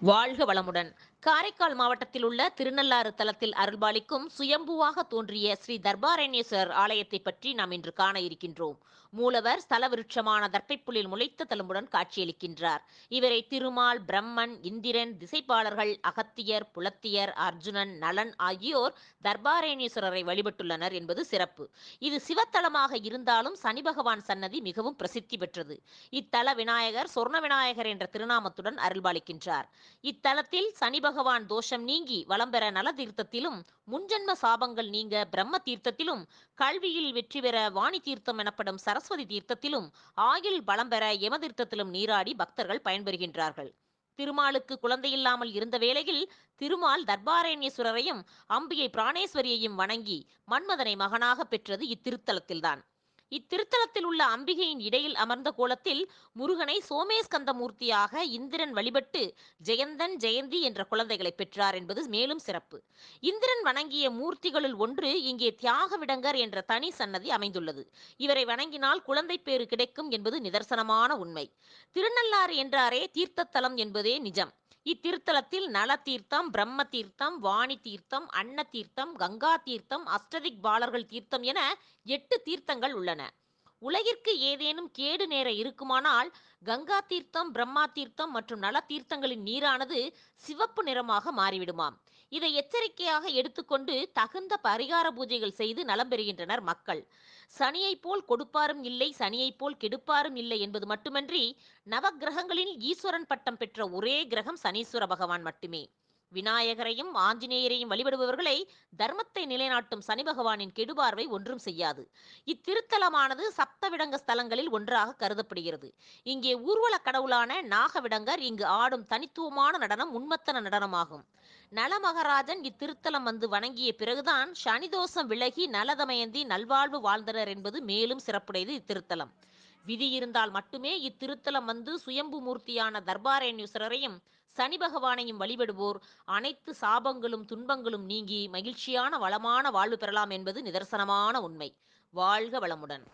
வாழ்க வளமுடன். காரைக்கால் மாவட்டத்தில் உள்ள திருநள்ளாறு தலத்தில் அருள்பாலிக்கும் சுயம்புவாக தோன்றிய ஸ்ரீ தர்பாரண்யேஸ்வரர் ஆலயத்தை பற்றி நாம் இன்று காண இருக்கின்றோம். மூலவர் ஸ்தல விருட்சமான தர்ப்பைப்புல்லில் முளைத்த தழும்புடன் காட்சியளிக்கின்றார். இவரை திருமால், பிரம்மன், இந்திரன், திசைப்பாளர்கள், அகத்தியர், புலத்தியர், அர்ஜுனன், நலன் ஆகியோர் தர்பாரண்யேஸ்வரரை வழிபட்டுள்ளனர் என்பது சிறப்பு. இது சிவத்தலமாக இருந்தாலும் சனி பகவான் சன்னதி மிகவும் பிரசித்தி பெற்றது. இத்தல விநாயகர் சொர்ண விநாயகர் என்ற திருநாமத்துடன் அருள்பாலிக்கின்றார். இத்தலத்தில் சனி பகவான் தோஷம் நீங்கி வலம் பெற நல தீர்த்தத்திலும், முன்ஜென்ம சாபங்கள் நீங்க பிரம்ம தீர்த்தத்திலும், கல்வியில் வெற்றி பெற வாணி தீர்த்தம் எனப்படும் சரஸ்வதி தீர்த்தத்திலும், ஆயுள் பலம் பெற யம தீர்த்தத்திலும் நீராடி பக்தர்கள் பயன்பெறுகின்றார்கள். திருமாலுக்கு குழந்தையில்லாமல் இருந்த வேளையில் திருமால் தர்பாரண்யேஸ்வரரையும் அம்பிகை பிராணேஸ்வரியையும் வணங்கி மன்மதனை மகனாக பெற்றது இத்திருத்தலத்தில்தான். இத்திருத்தலத்தில் உள்ள அம்பிகையின் இடையில் அமர்ந்த கோலத்தில் முருகனை சோமேஸ்கந்த மூர்த்தியாக இந்திரன் வழிபட்டு ஜெயந்தன், ஜெயந்தி என்ற குழந்தைகளை பெற்றார் என்பது மேலும் சிறப்பு. இந்திரன் வணங்கிய மூர்த்திகளுள் ஒன்று இங்கே தியாகவிடங்கர் என்ற தனி சன்னதி அமைந்துள்ளது. இவரை வணங்கினால் குழந்தை பேறு கிடைக்கும் என்பது நிதர்சனமான உண்மை. திருநள்ளாறு என்றாரே தீர்த்தத்தலம் என்பதே நிஜம். இத்திருத்தலத்தில் நல தீர்த்தம், பிரம்ம தீர்த்தம், வாணி தீர்த்தம், அன்ன தீர்த்தம், கங்கா தீர்த்தம், அஷ்டதிக் பாலர்கள் தீர்த்தம் என 8 தீர்த்தங்கள் உள்ளன. உலகிற்கு ஏதேனும் கேடு நேர இருக்குமானால் கங்கா தீர்த்தம், பிரம்மா தீர்த்தம் மற்றும் நல தீர்த்தங்களின் நீரானது சிவப்பு நிறமாக மாறிவிடுமாம். இதை எச்சரிக்கையாக எடுத்துக்கொண்டு தகுந்த பரிகார பூஜைகள் செய்து நலம் பெறுகின்றனர் மக்கள். சனியைப் போல் கொடுப்பாரும் இல்லை, சனியைப் போல் கெடுப்பாரும் இல்லை என்பது மட்டுமன்றி, நவக்கிரகங்களில் ஈஸ்வரன் பட்டம் பெற்ற ஒரே கிரகம் சனீஸ்வர பகவான் மட்டுமே. விநாயகரையும் ஆஞ்சநேயரையும் வழிபடுபவர்களை தர்மத்தை நிலைநாட்டும் சனி பகவானின் கெடுபார்வை ஒன்றும் செய்யாது. இத்திருத்தலமானது சப்தவிடங்க ஸ்தலங்களில் ஒன்றாக கருதப்படுகிறது. இங்கே ஊர்வல கடவுளான நாகவிடங்கர் இங்கு ஆடும் தனித்துவமான நடனம் உன்மத்தன நடனமாகும். நலமகராஜன் இத்திருத்தலம் வந்து வணங்கிய பிறகுதான் சனிதோஷம் விலகி நலதமயந்தி நல்வாழ்வு வாழ்ந்தனர் என்பது மேலும் சிறப்புடையது இத்திருத்தலம். விதி இருந்தால் மட்டுமே இத்திருத்தலம் வந்து சுயம்பு மூர்த்தியான தர்பாரண்யேஸ்வரரையும் சனி பகவானையும் வழிபடுவோர் அனைத்து சாபங்களும் துன்பங்களும் நீங்கி மகிழ்ச்சியான வளமான வாழ்வு பெறலாம் என்பது நிதர்சனமான உண்மை. வாழ்க வளமுடன்.